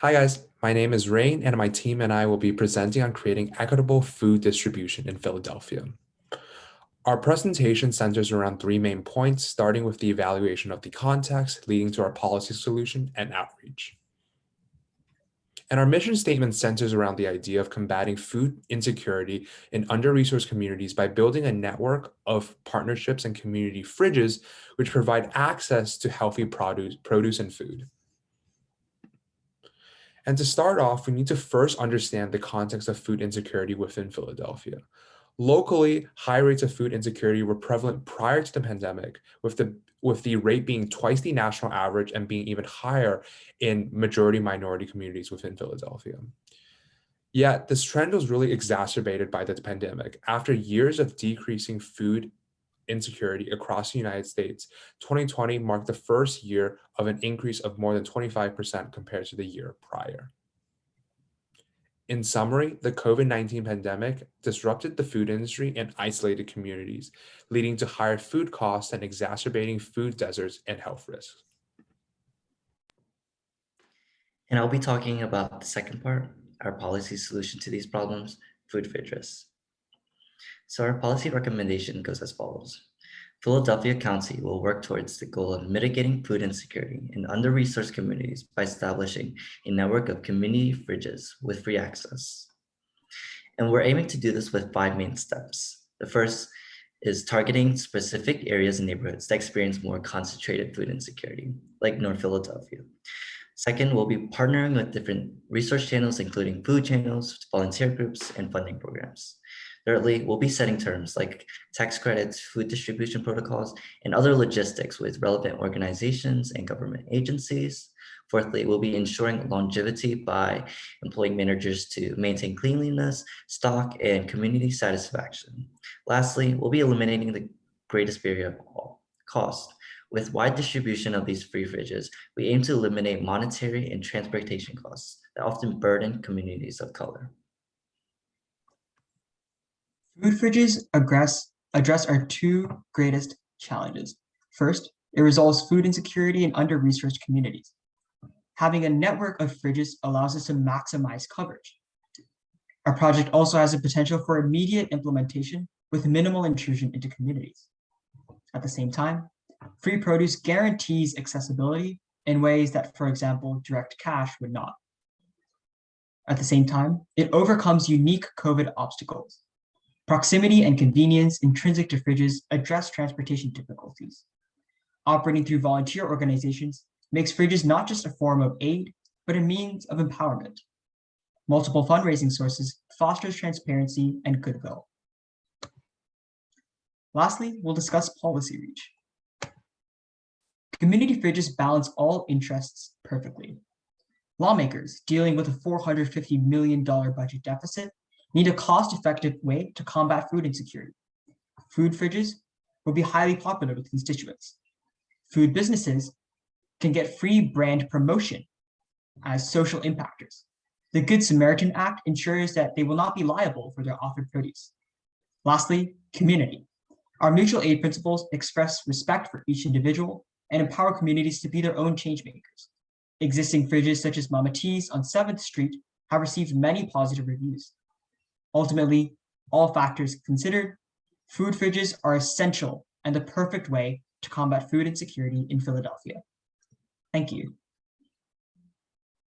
Hi guys, my name is Rain and my team and I will be presenting on creating equitable food distribution in Philadelphia. Our presentation centers around three main points, starting with the evaluation of the context, leading to our policy solution and outreach. And our mission statement centers around the idea of combating food insecurity in under-resourced communities by building a network of partnerships and community fridges, which provide access to healthy produce and food. And to start off, we need to first understand the context of food insecurity within Philadelphia. Locally, high rates of food insecurity were prevalent prior to the pandemic, with the rate being twice the national average and being even higher in majority minority communities within Philadelphia. Yet, this trend was really exacerbated by the pandemic. After years of decreasing food insecurity across the United States, 2020 marked the first year of an increase of more than 25% compared to the year prior. In summary, the COVID-19 pandemic disrupted the food industry and isolated communities, leading to higher food costs and exacerbating food deserts and health risks. And I'll be talking about the second part, our policy solution to these problems, food fridges. So our policy recommendation goes as follows. Philadelphia County will work towards the goal of mitigating food insecurity in under-resourced communities by establishing a network of community fridges with free access. And we're aiming to do this with 5 main steps. The first is targeting specific areas and neighborhoods that experience more concentrated food insecurity, like North Philadelphia. Second, we'll be partnering with different resource channels, including food channels, volunteer groups, and funding programs. Thirdly, we'll be setting terms like tax credits, food distribution protocols, and other logistics with relevant organizations and government agencies. Fourthly, we'll be ensuring longevity by employing managers to maintain cleanliness, stock, and community satisfaction. Lastly, we'll be eliminating the greatest barrier of all, cost. With wide distribution of these free fridges, we aim to eliminate monetary and transportation costs that often burden communities of color. Food fridges address our two greatest challenges. First, it resolves food insecurity in under-resourced communities. Having a network of fridges allows us to maximize coverage. Our project also has the potential for immediate implementation with minimal intrusion into communities. At the same time, free produce guarantees accessibility in ways that, for example, direct cash would not. At the same time, it overcomes unique COVID obstacles. Proximity and convenience intrinsic to fridges address transportation difficulties. Operating through volunteer organizations makes fridges not just a form of aid, but a means of empowerment. Multiple fundraising sources fosters transparency and goodwill. Lastly, we'll discuss policy reach. Community fridges balance all interests perfectly. Lawmakers dealing with a $450 million budget deficit need a cost-effective way to combat food insecurity. Food fridges will be highly popular with constituents. Food businesses can get free brand promotion as social impactors. The Good Samaritan Act ensures that they will not be liable for their offered produce. Lastly, community. Our mutual aid principles express respect for each individual and empower communities to be their own change makers. Existing fridges such as Mama T's on 7th Street have received many positive reviews. Ultimately, all factors considered, food fridges are essential and the perfect way to combat food insecurity in Philadelphia. Thank you.